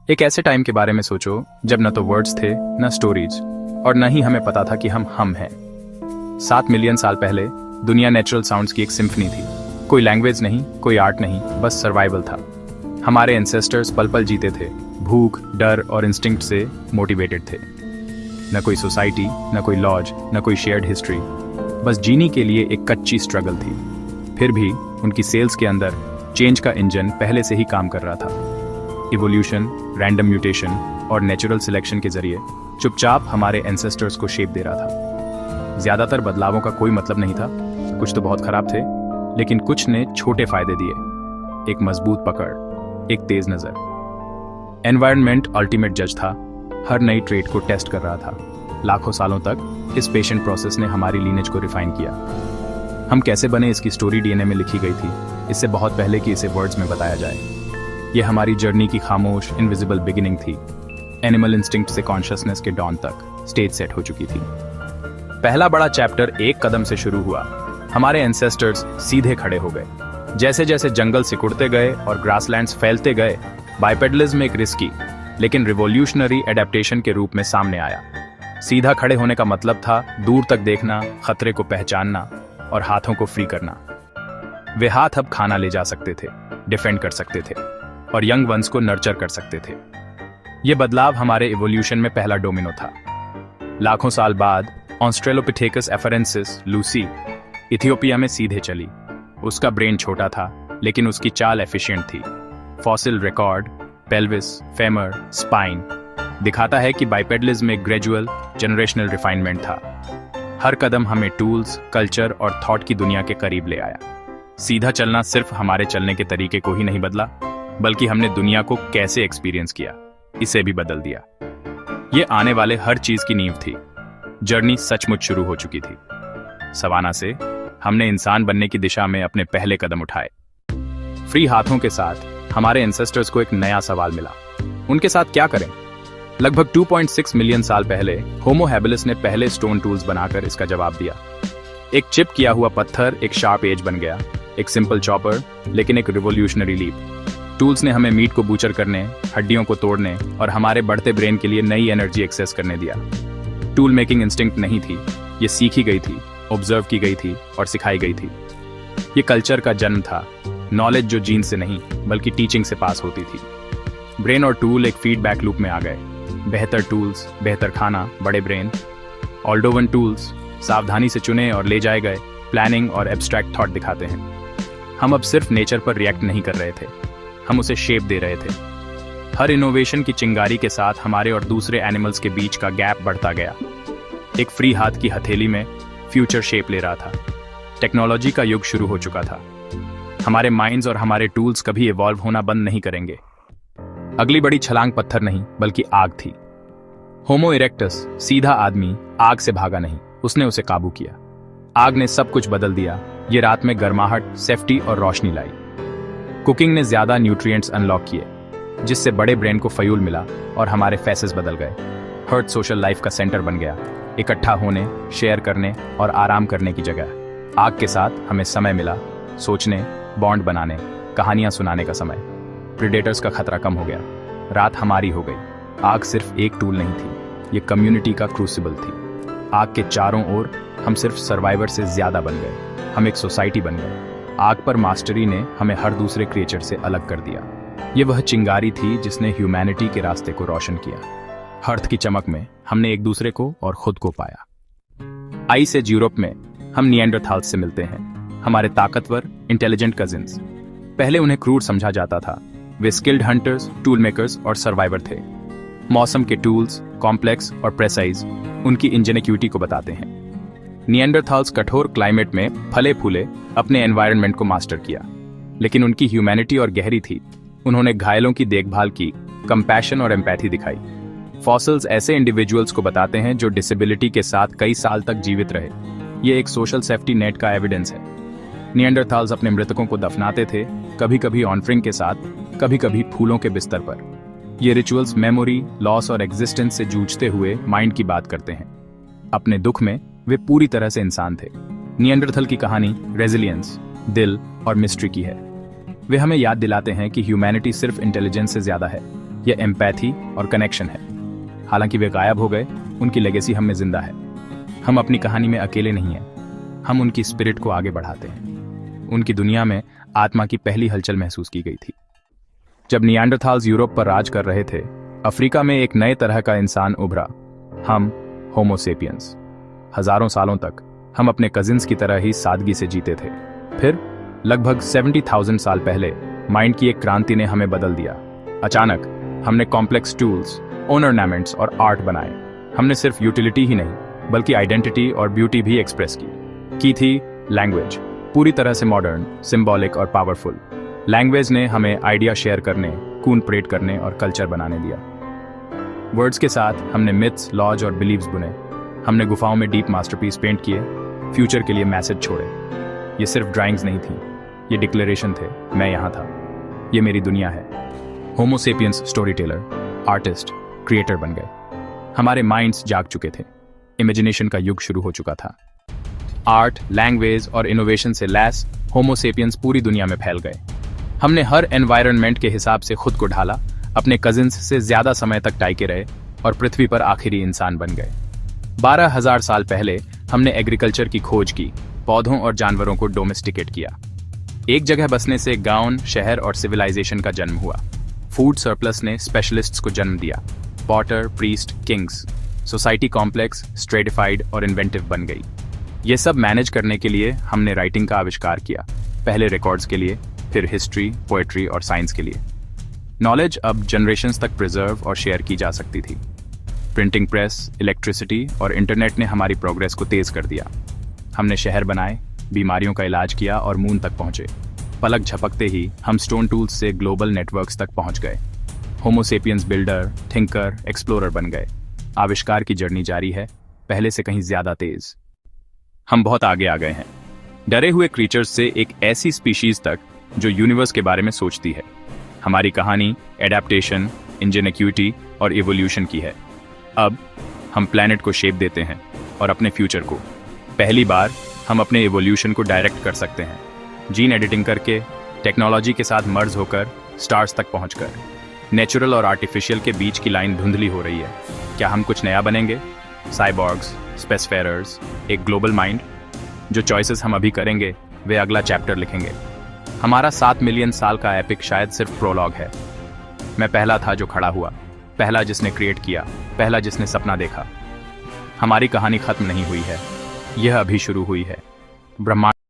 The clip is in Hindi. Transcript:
एक ऐसे टाइम के बारे में सोचो जब न तो वर्ड्स थे न स्टोरीज और न ही हमें पता था कि हम हैं। 7 मिलियन साल पहले दुनिया नेचुरल साउंड्स की एक सिम्फनी थी। कोई लैंग्वेज नहीं, कोई आर्ट नहीं, बस सर्वाइवल था। हमारे एंसेस्टर्स पल पल जीते थे, भूख, डर और इंस्टिंक्ट से मोटिवेटेड थे। न कोई सोसाइटी, न कोई लॉज, न कोई शेयर्ड हिस्ट्री, बस जीने के लिए एक कच्ची स्ट्रगल थी। फिर भी उनकी सेल्स के अंदर चेंज का इंजन पहले से ही काम कर रहा था। इवोल्यूशन, रैंडम म्यूटेशन और नेचुरल सिलेक्शन के जरिए चुपचाप हमारे एंसेस्टर्स को शेप दे रहा था। ज्यादातर बदलावों का कोई मतलब नहीं था, कुछ तो बहुत खराब थे, लेकिन कुछ ने छोटे फायदे दिए। एक मजबूत पकड़, एक तेज नजर। एनवायरनमेंट अल्टीमेट जज था, हर नई ट्रेट को टेस्ट कर रहा था। लाखों सालों तक इस पेशेंट प्रोसेस ने हमारी लीनेज को रिफाइन किया। हम कैसे बने इसकी स्टोरी डीएनए में लिखी गई थी, इससे बहुत पहले कि इसे वर्ड्स में बताया जाए। ये हमारी जर्नी की खामोश इनविजिबल बिगिनिंग थी। एनिमल इंस्टिंक्ट से कॉन्शियसनेस के डॉन तक स्टेज सेट हो चुकी थी। पहला बड़ा चैप्टर एक कदम से शुरू हुआ। हमारे एंसेस्टर्स सीधे खड़े हो गए। जैसे जैसे जंगल सिकुड़ते गए और ग्रासलैंड्स फैलते गए, बाइपेडलिज्म एक रिस्की लेकिन रिवॉल्यूशनरी एडेप्टेशन के रूप में सामने आया। सीधा खड़े होने का मतलब था दूर तक देखना, खतरे को पहचानना और हाथों को फ्री करना। वे हाथ अब खाना ले जा सकते थे, डिफेंड कर सकते थे और यंग वंस को नर्चर कर सकते थे। यह बदलाव हमारे इवोल्यूशन में पहला डोमिनो था। लाखों साल बाद ऑस्ट्रेलोपिथेकस एफरेंसिस लूसी इथियोपिया में सीधे चली। उसका ब्रेन छोटा था, लेकिन उसकी चाल एफिशिएंट थी। Fossil record, pelvis, femur, spine दिखाता है कि बाइपेडलिज्म में ग्रेजुअल जनरेशनल रिफाइनमेंट था। हर कदम हमें टूल्स, कल्चर और थॉट की दुनिया के करीब ले आया। सीधा चलना सिर्फ हमारे चलने के तरीके को ही नहीं बदला, बल्कि हमने दुनिया को कैसे एक्सपीरियंस किया इसे भी बदल दिया। ये आने वाले हर चीज की नींव थी। जर्नी सचमुच शुरू हो चुकी थी। सवाना से हमने इंसान बनने की दिशा में अपने पहले कदम उठाए। फ्री हाथों के साथ हमारे एंसेस्टर्स को एक नया सवाल मिला, उनके साथ क्या करें? लगभग 2.6 मिलियन साल पहले होमो हैबिलिस ने पहले स्टोन टूल्स बनाकर इसका जवाब दिया। एक चिप किया हुआ पत्थर एक शार्प एज बन गया, एक सिंपल चॉपर, लेकिन एक रिवॉल्यूशनरी लीप। टूल्स ने हमें मीट को बूचर करने, हड्डियों को तोड़ने और हमारे बढ़ते ब्रेन के लिए नई एनर्जी एक्सेस करने दिया। टूल मेकिंग इंस्टिंक्ट नहीं थी, ये सीखी गई थी, ऑब्जर्व की गई थी और सिखाई गई थी। ये कल्चर का जन्म था, नॉलेज जो जीन से नहीं बल्कि टीचिंग से पास होती थी। ब्रेन और टूल एक फीडबैक लूप में आ गए। बेहतर टूल्स, बेहतर खाना, बड़े ब्रेन। ऑल्डोवन टूल्स सावधानी से चुने और ले जाए गए, प्लानिंग और एब्स्ट्रैक्ट थॉट दिखाते हैं। हम अब सिर्फ नेचर पर रिएक्ट नहीं कर रहे थे, हम उसे शेप दे रहे थे। हर इनोवेशन की चिंगारी के साथ हमारे और दूसरे एनिमल्स के बीच का गैप बढ़ता गया। एक फ्री हाथ की हथेली में फ्यूचर शेप ले रहा था। टेक्नोलॉजी का युग शुरू हो चुका था। हमारे माइंड्स और हमारे टूल्स कभी इवॉल्व होना बंद नहीं करेंगे। अगली बड़ी छलांग पत्थर नहीं बल्कि आग थी। होमो इरेक्टस, सीधा आदमी, आग से भागा नहीं, उसने उसे काबू किया। आग ने सब कुछ बदल दिया। ये रात में गर्माहट, सेफ्टी और रोशनी लाई। कुकिंग ने ज्यादा न्यूट्रिएंट्स अनलॉक किए, जिससे बड़े ब्रेन को फ्यूल मिला और हमारे फेसेस बदल गए। हर्ट सोशल लाइफ का सेंटर बन गया, इकट्ठा होने, शेयर करने और आराम करने की जगह। आग के साथ हमें समय मिला, सोचने, बॉन्ड बनाने, कहानियां सुनाने का समय। प्रेडेटर्स का खतरा कम हो गया। रात हमारी हो गई। आग सिर्फ एक टूल नहीं थी, ये कम्युनिटी का क्रूसिबल थी। आग के चारों ओर हम सिर्फ सर्वाइवर से ज्यादा बन गए, हम एक सोसाइटी बन गए। आग पर मास्टरी ने हमें हर दूसरे क्रिएचर से अलग कर दिया। ये वह चिंगारी थी जिसने ह्यूमैनिटी के रास्ते को रोशन किया। हर्थ की चमक में हमने एक दूसरे को और खुद को पाया। आइस एज यूरोप में हम निएंडरथाल्स से मिलते हैं, हमारे ताकतवर, इंटेलिजेंट कजिन्स। पहले उन्हें क्रूर समझा जाता था। वे स्किल्ड हंटर्स, टूल मेकर्स और सर्वाइवर थे। मौसम के टूल्स, कॉम्प्लेक्स और प्रेसाइज, उनकी इंजेनिक्यूटी को बताते हैं। निएंडरथाल्स कठोर क्लाइमेट में फले फूले अपने एनवायरनमेंट को मास्टर किया, लेकिन उनकी ह्यूमैनिटी और गहरी थी। उन्होंने घायलों की देखभाल की, कंपैशन और एम्पैथी दिखाई। फॉसिल्स ऐसे इंडिविजुअल्स को बताते हैं जो डिसेबिलिटी के साथ कई साल तक जीवित रहे। ये एक सोशल सेफ्टी नेट का एविडेंस है। निएंडरथाल्स अपने मृतकों को दफनाते थे, कभी कभी ऑनफ्रिंग के साथ, कभी कभी फूलों के बिस्तर पर। ये रिचुअल्स मेमोरी, लॉस और एग्जिस्टेंस से जूझते हुए माइंड की बात करते हैं। अपने दुख में वे पूरी तरह से इंसान थे। निएंडरथल की कहानी रेजिलियंस, दिल और मिस्ट्री की है। वे हमें याद दिलाते हैं कि ह्यूमैनिटी सिर्फ इंटेलिजेंस से ज्यादा है, यह एम्पैथी और कनेक्शन है। हालांकि वे गायब हो गए, उनकी लेगेसी हम में जिंदा है। हम अपनी कहानी में अकेले नहीं हैं, हम उनकी स्पिरिट को आगे बढ़ाते हैं। उनकी दुनिया में आत्मा की पहली हलचल महसूस की गई थी जब नियांडरथाल्स यूरोप पर राज कर रहे थे। अफ्रीका में एक नए तरह का इंसान उभरा, हम होमो सेपियंस। हजारों सालों तक हम अपने कजिन्स की तरह ही सादगी से जीते थे। फिर लगभग 70,000 साल पहले माइंड की एक क्रांति ने हमें बदल दिया। अचानक हमने कॉम्प्लेक्स टूल्स, ऑर्नामेंट्स और आर्ट बनाए। हमने सिर्फ यूटिलिटी ही नहीं बल्कि आइडेंटिटी और ब्यूटी भी एक्सप्रेस की थी लैंग्वेज, पूरी तरह से मॉडर्न, सिंबॉलिक और पावरफुल। लैंग्वेज ने हमें आइडिया शेयर करने, कून परेड करने और कल्चर बनाने दिया। वर्ड्स के साथ हमने मिथ्स, लॉज और बिलीव्स बुने। हमने गुफाओं में डीप मास्टरपीस पेंट किए, फ्यूचर के लिए मैसेज छोड़े। ये सिर्फ ड्राइंग्स नहीं थी, ये डिक्लेरेशन थे, मैं यहाँ था, ये मेरी दुनिया है। Homo sapiens storyteller, artist, creator बन गए। हमारे माइंड्स जाग चुके थे, इमेजिनेशन का युग शुरू हो चुका था। आर्ट, लैंग्वेज और इनोवेशन से लैस होमो सेपियंस पूरी दुनिया में फैल गए। हमने हर एनवायरनमेंट के हिसाब से खुद को ढाला, अपने कजिन्स से ज्यादा समय तक टाइके रहे और पृथ्वी पर आखिरी इंसान बन गए। 12,000 साल पहले हमने एग्रीकल्चर की खोज की, पौधों और जानवरों को डोमेस्टिकेट किया। एक जगह बसने से गांव, शहर और सिविलाइजेशन का जन्म हुआ। फूड सरप्लस ने स्पेशलिस्ट्स को जन्म दिया, Potter, priest, Kings. Society complex, stratified और इन्वेंटिव बन गई। ये सब मैनेज करने के लिए हमने राइटिंग का आविष्कार किया, पहले रिकॉर्ड्स के लिए, फिर हिस्ट्री, पोएट्री और साइंस के लिए। नॉलेज अब जनरेशंस तक प्रिजर्व और शेयर की जा सकती थी। प्रिंटिंग प्रेस, इलेक्ट्रिसिटी और इंटरनेट ने हमारी प्रोग्रेस को तेज कर दिया। हमने शहर बनाए, बीमारियों का इलाज किया और मून तक पहुंचे। पलक झपकते ही हम स्टोन टूल्स से ग्लोबल नेटवर्क्स तक पहुंच गए। होमो सेपियंस बिल्डर, थिंकर, एक्सप्लोरर बन गए। आविष्कार की जर्नी जारी है, पहले से कहीं ज्यादा तेज। हम बहुत आगे आ गए हैं, डरे हुए क्रीचर्स से एक ऐसी स्पीशीज तक जो यूनिवर्स के बारे में सोचती है। हमारी कहानी एडेप्टेशन, इंजेनिक्यूटी और इवोल्यूशन की है। अब हम प्लैनेट को शेप देते हैं और अपने फ्यूचर को। पहली बार हम अपने इवोल्यूशन को डायरेक्ट कर सकते हैं, जीन एडिटिंग करके, टेक्नोलॉजी के साथ मर्ज होकर, स्टार्स तक पहुंचकर। नेचुरल और आर्टिफिशियल के बीच की लाइन धुंधली हो रही है। क्या हम कुछ नया बनेंगे? साइबॉर्ग्स, स्पेसफेयरर्स, एक ग्लोबल माइंड। जो चॉइसेस हम अभी करेंगे वे अगला चैप्टर लिखेंगे। हमारा 7 मिलियन साल का एपिक शायद सिर्फ प्रोलॉग है। मैं पहला था जो खड़ा हुआ, पहला जिसने क्रिएट किया, पहला जिसने सपना देखा। हमारी कहानी खत्म नहीं हुई है, यह अभी शुरू हुई है। ब्रह्मांड